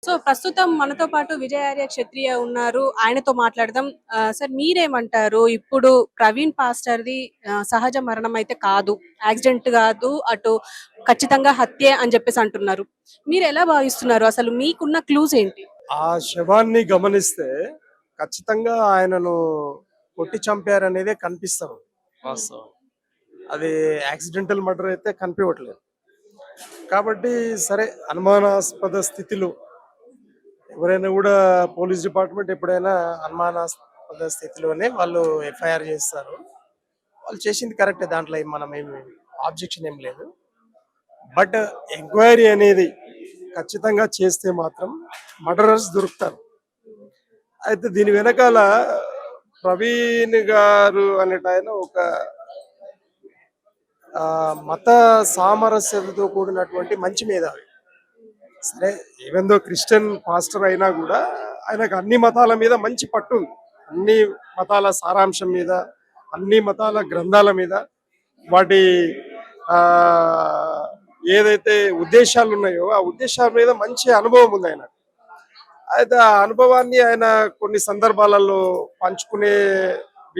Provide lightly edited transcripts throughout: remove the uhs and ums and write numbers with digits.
So, ప్రస్తుతం మనతో పాటు విజయార్య క్షత్రియ ఉన్నారు. ఆయనతో మాట్లాడదాం. సార్ మీరేమంటారు? ఇప్పుడు ప్రవీణ్ పాస్టర్‌ది సహజ మరణం అయితే కాదు. యాక్సిడెంట్ గాదు. అటు ఖచ్చితంగా హత్యే అని జెప్పేసి అంటున్నారు. మీరెలా భావిస్తున్నారు? అసలు మీకున్న క్లూస్ ఏంటి? ఆ శవాన్ని గమనిస్తే ఖచ్చితంగా ఆయనను కొట్టి చంపారనేదే కనిపిస్తాం వాస్తవం. అది యాక్సిడెంటల్ మర్డర్ అయితే కనిపించట్లేదు. కాబట్టి సరే, అనుమానాస్పద స్థితిలో ఎవరైనా కూడా పోలీస్ డిపార్ట్మెంట్ ఎప్పుడైనా అనుమానాస్పద స్థితిలోనే వాళ్ళు ఎఫ్ఐఆర్ చేస్తారు. వాళ్ళు చేసింది కరెక్టే, దాంట్లో మనం ఏమి ఆబ్జెక్షన్ ఏం లేదు. బట్ ఎంక్వైరీ అనేది ఖచ్చితంగా చేస్తే మాత్రం మర్డరర్స్ దొరుకుతారు. అయితే దీని వెనకాల ప్రవీణ్ గారు అనేట ఆయన ఒక మత సామరస్యతతో కూడినటువంటి మంచి మేధావి. సరే, ఈవెన్ దో క్రిస్టియన్ పాస్టర్ అయినా కూడా ఆయనకు అన్ని మతాల మీద మంచి పట్టు ఉంది. అన్ని మతాల సారాంశం మీద, అన్ని మతాల గ్రంథాల మీద, వాటి ఆ ఏదైతే ఉద్దేశాలు ఉన్నాయో ఆ ఉద్దేశాల మీద మంచి అనుభవం ఉంది ఆయన. అయితే ఆ అనుభవాన్ని ఆయన కొన్ని సందర్భాలలో పంచుకునే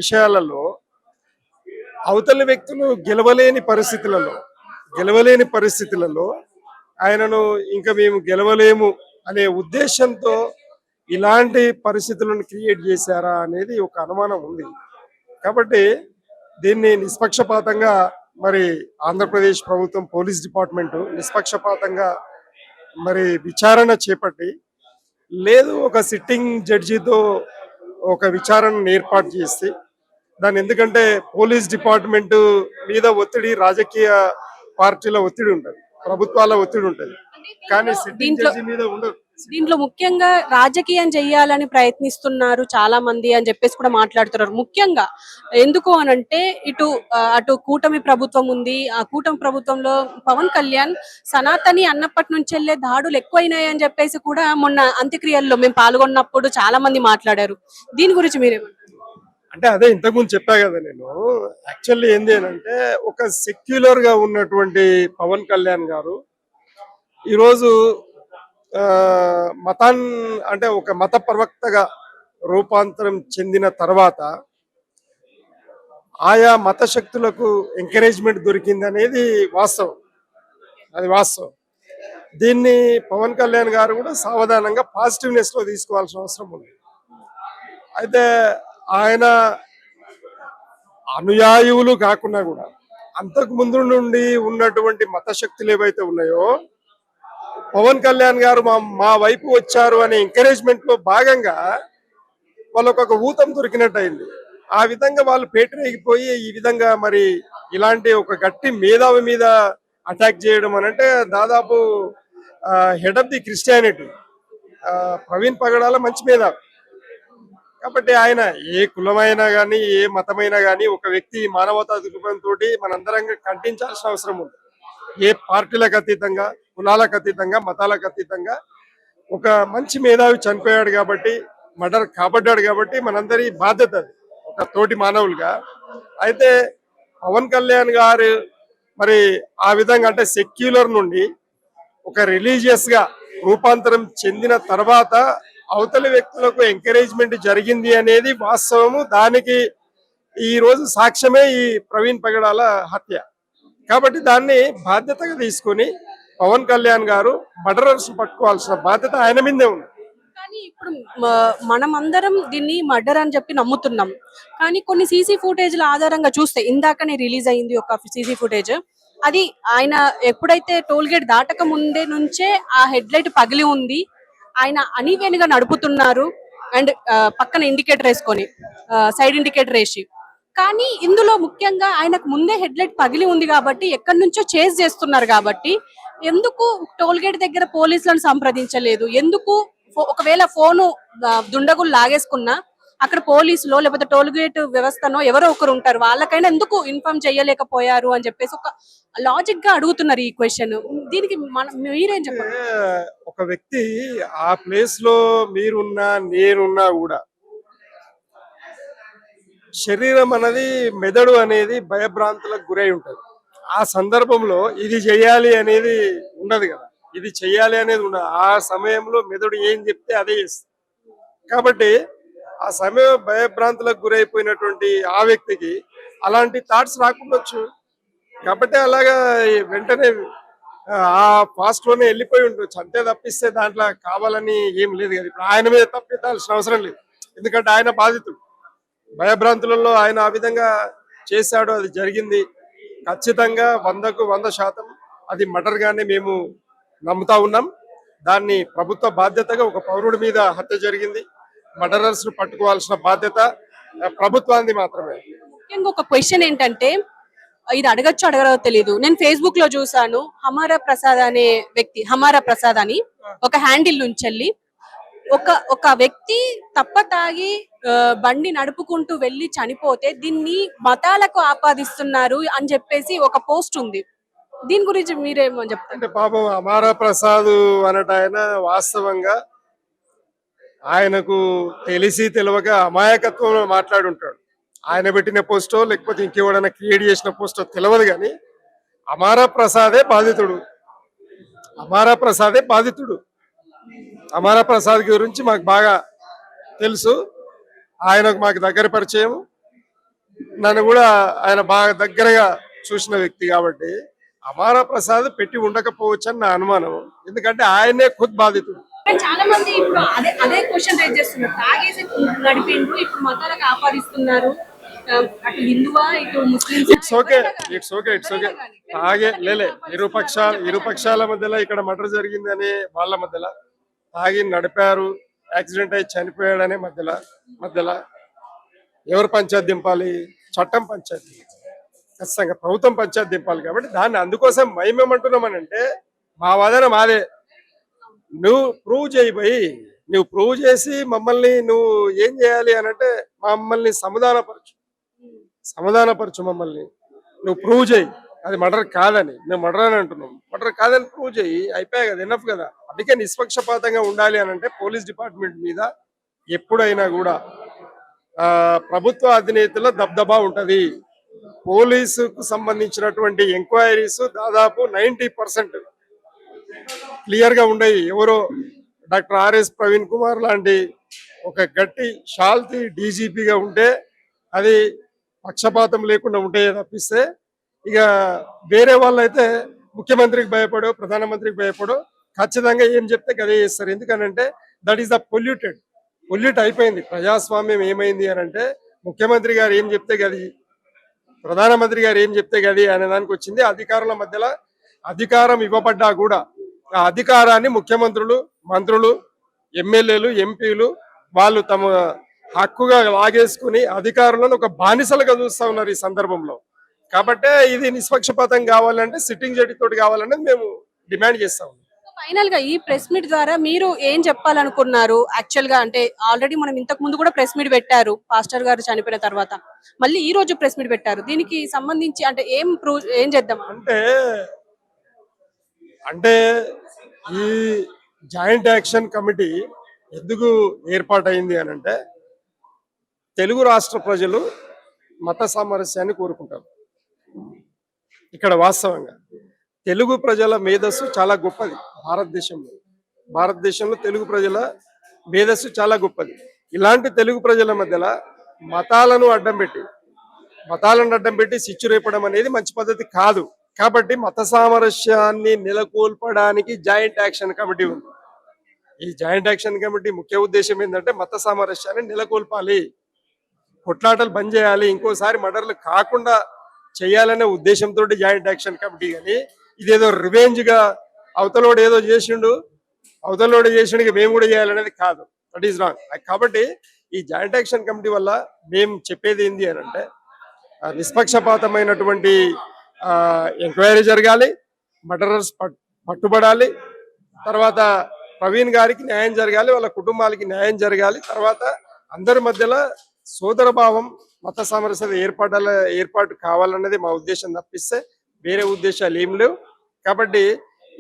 విషయాలలో అవతలి వ్యక్తులు గెలవలేని పరిస్థితులలో ఆయనను ఇంకా మేము గెలవలేము అనే ఉద్దేశంతో ఇలాంటి పరిస్థితులను క్రియేట్ చేశారా అనేది ఒక అనుమానం ఉంది. కాబట్టి దీన్ని నిష్పక్షపాతంగా మరి ఆంధ్రప్రదేశ్ ప్రభుత్వం పోలీస్ డిపార్ట్మెంటు నిష్పక్షపాతంగా మరి విచారణ చేపట్టి, లేదు ఒక సిట్టింగ్ జడ్జితో ఒక విచారణను ఏర్పాటు చేసి దాన్ని, ఎందుకంటే పోలీస్ డిపార్ట్మెంట్ మీద ఒత్తిడి, రాజకీయ పార్టీల ఒత్తిడి ఉంటుంది, ప్రభుత్వాల ఒత్తిడి ఉంటుంది, కానీ సిట్టింగ్ దీంట్లో జడ్జి మీద ఉండదు. దీంట్లో ముఖ్యంగా రాజకీయం చెయ్యాలని ప్రయత్నిస్తున్నారు చాలా మంది అని చెప్పేసి కూడా మాట్లాడుతున్నారు. ముఖ్యంగా ఎందుకు అనంటే అటు కూటమి ప్రభుత్వం ఉంది. ఆ కూటమి ప్రభుత్వంలో పవన్ కళ్యాణ్ సనాతని అన్నప్పటి నుంచెల్లే దాడులు ఎక్కువైనాయి అని చెప్పేసి కూడా మొన్న అంత్యక్రియల్లో మేము పాల్గొన్నప్పుడు చాలా మంది మాట్లాడారు. దీని గురించి మీరేమంటారు? అంటే అదే ఇంతకుముందు చెప్పా కదా నేను. యాక్చువల్లీ ఏంది అంటే, ఒక సెక్యులర్ గా ఉన్నటువంటి పవన్ కళ్యాణ్ గారు ఈరోజు మతాన్ అంటే ఒక మత ప్రవక్తగా రూపాంతరం చెందిన తర్వాత ఆయా మత శక్తులకు ఎంకరేజ్మెంట్ దొరికింది అనేది వాస్తవం. అది వాస్తవం. దీన్ని పవన్ కళ్యాణ్ గారు కూడా సావధానంగా పాజిటివ్నెస్ లో తీసుకోవాల్సిన అవసరం ఉంది. అయితే ఆయన అనుయాయువులు కాకుండా కూడా అంతకు ముందు నుండి ఉన్నటువంటి మత శక్తులు ఏవైతే ఉన్నాయో, పవన్ కళ్యాణ్ గారు మా వైపు వచ్చారు అనే ఎంకరేజ్మెంట్ లో భాగంగా వాళ్ళకు ఒక ఊతం దొరికినట్టు అయింది. ఆ విధంగా వాళ్ళు పేటరేగిపోయి ఈ విధంగా మరి ఇలాంటి ఒక గట్టి మేధావి మీద అటాక్ చేయడం అని అంటే, దాదాపు head of the Christianity Praveen Pagadala మంచి మేధావి. కాబట్టి ఆయన ఏ కులమైనా కానీ, ఏ మతమైనా కానీ, ఒక వ్యక్తి మానవతా దృక్పథంతో మనందరం ఖండించాల్సిన అవసరం ఉంది. ఏ పార్టీలకు అతీతంగా, కులాలకు అతీతంగా, మతాలకు అతీతంగా ఒక మంచి మేధావి చనిపోయాడు కాబట్టి, మర్డర్ కాబడ్డాడు కాబట్టి మనందరి బాధ్యత అది, ఒక తోటి మానవులుగా. అయితే పవన్ కళ్యాణ్ గారు మరి ఆ విధంగా అంటే సెక్యులర్ నుండి ఒక రిలీజియస్ గా రూపాంతరం చెందిన తర్వాత అవతలి వ్యక్తులకు ఎంకరేజ్మెంట్ జరిగింది అనేది వాస్తవము. దానికి ఈ రోజు సాక్ష్యమే ఈ ప్రవీణ్ పగడాల హత్య. కాబట్టి దాన్ని బాధ్యతగా తీసుకొని పవన్ కళ్యాణ్ గారు మర్డరర్స్ పట్టుకోవాల్సిన బాధ్యత ఆయన మీదే ఉంది. కానీ ఇప్పుడు మనమందరం దీన్ని మర్డర్ అని చెప్పి నమ్ముతున్నాం. కానీ కొన్ని సీసీ ఫుటేజ్ల ఆధారంగా చూస్తే, ఇందాకనే రిలీజ్ అయింది ఒక సీసీ ఫుటేజ్. అది ఆయన ఎప్పుడైతే టోల్ గేట్ దాటక ముందే నుంచే ఆ హెడ్ లైట్ పగిలి ఉంది. ఆయన అనివేనుగా నడుపుతున్నారు. అండ్ పక్కన ఇండికేటర్ వేసుకొని, సైడ్ ఇండికేటర్ వేసి. కానీ ఇందులో ముఖ్యంగా ఆయనకు ముందే హెడ్ లైట్ పగిలి ఉంది కాబట్టి, ఎక్కడి నుంచో చేజ్ చేస్తున్నారు కాబట్టి, ఎందుకు టోల్ గేట్ దగ్గర పోలీసులను సంప్రదించలేదు? ఎందుకు ఒకవేళ ఫోను దుండగులు లాగేసుకున్నా అక్కడ పోలీసులో లేకపోతే టోల్ గేట్ వ్యవస్థనో ఎవరో ఒకరు ఉంటారు, వాళ్ళకైనా ఎందుకు ఇన్ఫార్మ్ చేయలేకపోయారు అని చెప్పేసి ఒక లాజిక్ గా అడుగుతున్నారు ఈ క్వశ్చన్. దీనికి మీరేం చెప్పారు? ఒక వ్యక్తి ఆ ప్లేస్ లో మీరున్నా నేనున్నా కూడా శరీరం అనేది, మెదడు అనేది భయభ్రాంతులకు గురై ఉంటది. ఆ సందర్భంలో ఇది చేయాలి అనేది ఉండదు కదా. ఇది చెయ్యాలి అనేది ఉండదు. ఆ సమయంలో మెదడు ఏం చెప్తే అదే చేస్తుంది. కాబట్టి ఆ సమయం భయభ్రాంతులకు గురైపోయినటువంటి ఆ వ్యక్తికి అలాంటి థాట్స్ రాకుండొచ్చు. కాబట్టి అలాగా వెంటనే ఆ ఫాస్ట్ లోనే వెళ్ళిపోయి ఉండొచ్చు. అంతే తప్పిస్తే దాంట్లో కావాలని ఏం లేదు కదా. ఇప్పుడు ఆయన మీద తప్పెత్తాల్సిన అవసరం లేదు. ఎందుకంటే ఆయన బాధితుడు. భయభ్రాంతులలో ఆయన ఆ విధంగా చేశాడు, అది జరిగింది. ఖచ్చితంగా 100కు 100% అది మర్డర్ గానే మేము నమ్ముతా ఉన్నాం. దాన్ని ప్రభుత్వ బాధ్యతగా, ఒక పౌరుడి మీద హత్య జరిగింది, మర్డరర్స్ ను పట్టుకోవాల్సిన బాధ్యత ప్రభుత్వానికి మాత్రమే. ముఖ్యంగా ఒక క్వశ్చన్ ఏంటంటే, ఇది అడగచ్చో అడగరో తెలియదు. నేను ఫేస్బుక్ లో చూసాను, హమారా ప్రసాద్ అనే వ్యక్తి, హమారా ప్రసాద్ అని ఒక హ్యాండిల్ నుంచి ఒక వ్యక్తి తప్ప తాగి బండి నడుపుకుంటూ వెళ్ళి చనిపోతే దీన్ని మతాలకు ఆపాదిస్తున్నారు అని చెప్పేసి ఒక పోస్ట్ ఉంది. దీని గురించి మీరేమో చెప్తారు? అంటే పాపం అమారా ప్రసాద్ అన్నట ఆయన వాస్తవంగా ఆయనకు తెలిసి తెలియక అమాయకత్వంలో మాట్లాడుంటాడు. ఆయన పెట్టిన పోస్టో లేకపోతే ఇంకెవడైనా క్రియేట్ చేసిన పోస్టో తెలియదు, కానీ అమారా ప్రసాదే బాధితుడు. అమారా ప్రసాదే బాధితుడు. అమారా ప్రసాద్ గురించి మాకు బాగా తెలుసు. ఆయనకు మాకు దగ్గర పరిచయం. నన్ను కూడా ఆయన బాగా దగ్గరగా చూసిన వ్యక్తి కాబట్టి అమారా ప్రసాద్ పెట్టి ఉండకపోవచ్చు అని నా అనుమానం. ఎందుకంటే ఆయనే ఖుద్ బాధితుడు. కానీ చాలా మంది ఇప్పుడు అదే క్వశ్చన్ రైజ్ చేస్తున్నారు. తాగేసి నడిపిండ్రు, ఇప్పుడు మతాలకు ఆపాదిస్తున్నారు. అటు హిందువా ఇటు Muslims? It's okay, it's okay, it's okay. తాగే లేలే, ఇరుపక్షాల మధ్యలో ఇక్కడ మర్డర్ జరిగింది అనే వాళ్ళ మధ్యలో, తాగి నడిపారు, యాక్సిడెంట్ అయి చనిపోయాడనే మధ్యలో ఎవరు పంచాయతీ దింపాలి? చట్టం పంచాయతీ, ఖచ్చితంగా ప్రభుత్వం పంచాయతీ దింపాలి. కాబట్టి దాన్ని అందుకోసం మేమేమంటున్నామనంటే, మా వాదన మాదే. నువ్వు ప్రూవ్ చేయి పోయి, నువ్వు ప్రూవ్ చేసి మమ్మల్ని నువ్వు ఏం చేయాలి అని అంటే మమ్మల్ని సమాధానపరచు మమ్మల్ని నువ్వు ప్రూవ్ చేయి. అది మర్డర్ కాదని, మేము మర్డర్ అని అంటున్నాం. మర్డర్ కాదని ప్రూవ్ చేయి, అయిపోయాయి కదా, ఎనఫ్ కదా. అందుకే నిష్పక్షపాతంగా ఉండాలి అని అంటే పోలీస్ డిపార్ట్మెంట్ మీద ఎప్పుడైనా కూడా ప్రభుత్వ అధినేతల దబ్దబా ఉంటది. పోలీసుకు సంబంధించినటువంటి ఎంక్వైరీస్ దాదాపు 90% క్లియర్ గా ఉండయి. ఎవరో డాక్టర్ ఆర్ఎస్ ప్రవీణ్ కుమార్ లాంటి ఒక గట్టి షాల్తీ డీజీపీగా ఉంటే అది పక్షపాతం లేకుండా ఉంటే తప్పిస్తే, ఇక వేరే వాళ్ళైతే ముఖ్యమంత్రికి భయపడో ప్రధానమంత్రికి భయపడో ఖచ్చితంగా ఏం చెప్తే గదే చేస్తారు. ఎందుకనంటే దట్ ఈస్ ద పొల్యూట్ అయిపోయింది ప్రజాస్వామ్యం. ఏమైంది అని అంటే ముఖ్యమంత్రి గారు ఏం చెప్తే గది, ప్రధానమంత్రి గారు ఏం చెప్తే గది అనే దానికి వచ్చింది. అధికారుల మధ్యలో అధికారం ఇవ్వబడ్డా కూడా ఆ అధికారాన్ని ముఖ్యమంత్రులు, మంత్రులు, ఎమ్మెల్యేలు, ఎంపీలు వాళ్ళు తమ హక్కుగా లాగేసుకుని అధికారులను ఒక బానిసలుగా చూస్తా ఉన్నారు ఈ సందర్భంలో. కాబట్టే ఇది నిష్పక్షపాతం కావాలంటే సిట్టింగ్ జడ్జి తోటి కావాలనేది మేము డిమాండ్ చేస్తా ఉన్నాం. ఫైనల్ గా ఈ ప్రెస్ మీట్ ద్వారా మీరు ఏం చెప్పాలనుకున్నారు? యాక్చువల్ గా అంటే ఆల్రెడీ మనం ఇంతకు ముందు కూడా ప్రెస్ మీట్ పెట్టారు పాస్టర్ గారు చనిపోయిన తర్వాత, మళ్ళీ ఈ రోజు ప్రెస్ మీట్ పెట్టారు. దీనికి సంబంధించి అంటే ఏం చేద్దాం అంటే ఈ జాయింట్ యాక్షన్ కమిటీ ఎందుకు ఏర్పాటైంది అని అంటే, తెలుగు రాష్ట్ర ప్రజలు మత సామరస్యాన్ని కోరుకుంటారు. ఇక్కడ వాస్తవంగా తెలుగు ప్రజల మేధస్సు చాలా గొప్పది. భారతదేశంలో తెలుగు ప్రజల మేధస్సు చాలా గొప్పది. ఇలాంటి తెలుగు ప్రజల మధ్యలో మతాలను అడ్డం పెట్టి సిచ్చు రేపడం అనేది మంచి పద్ధతి కాదు. కాబట్టి మత సామరస్యాన్ని నెలకొల్పడానికి జాయింట్ యాక్షన్ కమిటీ ఉంది. ఈ జాయింట్ యాక్షన్ కమిటీ ముఖ్య ఉద్దేశం ఏంటంటే మత సామరస్యాన్ని నెలకొల్పాలి, కొట్లాటలు బంద్ చేయాలి, ఇంకోసారి మర్డర్లు కాకుండా చేయాలనే ఉద్దేశంతో జాయింట్ యాక్షన్ కమిటీ. కానీ ఇదేదో రివెంజ్ గా అవతలోడు ఏదో చేసిండు మేము కూడా చేయాలనేది కాదు. That is wrong. కాబట్టి ఈ జాయింట్ యాక్షన్ కమిటీ వల్ల మేము చెప్పేది ఏంది అని అంటే, నిష్పక్షపాతమైనటువంటి ఎంక్వైరీ జరగాలి, మర్డరర్స్ పట్టుబడాలి, తర్వాత ప్రవీణ్ గారికి న్యాయం జరగాలి, వాళ్ళ కుటుంబాలకి న్యాయం జరగాలి, తర్వాత అందరి మధ్యలో సోదర భావం, మత సామరస్యత ఏర్పాటు కావాలన్నది మా ఉద్దేశం తప్పిస్తే వేరే ఉద్దేశాలు ఏం లేవు. కాబట్టి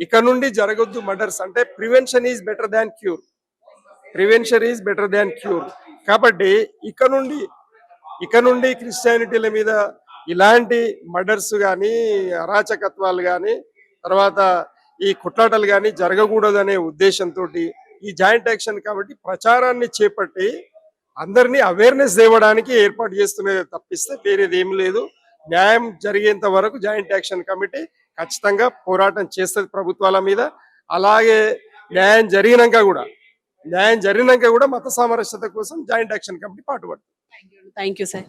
ఇక నుండి జరగొద్దు మర్డర్స్ అంటే prevention is better than cure. కాబట్టి ఇక నుండి క్రిస్టియానిటీల మీద ఇలాంటి మర్డర్స్ కానీ, అరాచకత్వాలు కానీ, తర్వాత ఈ కొట్లాటలు కానీ జరగకూడదనే ఉద్దేశంతో ఈ జాయింట్ యాక్షన్ కాబట్టి ప్రచారాన్ని చేపట్టి అందరినీ అవేర్నెస్ తేవడానికి ఏర్పాటు చేస్తున్నది తప్పిస్తే వేరేది ఏం లేదు. న్యాయం జరిగేంత వరకు జాయింట్ యాక్షన్ కమిటీ ఖచ్చితంగా పోరాటం చేస్తుంది ప్రభుత్వాల మీద. అలాగే న్యాయం జరిగినాక కూడా మత సామరస్యత కోసం జాయింట్ యాక్షన్ కమిటీ పాటుపడుతుంది. Thank you sir.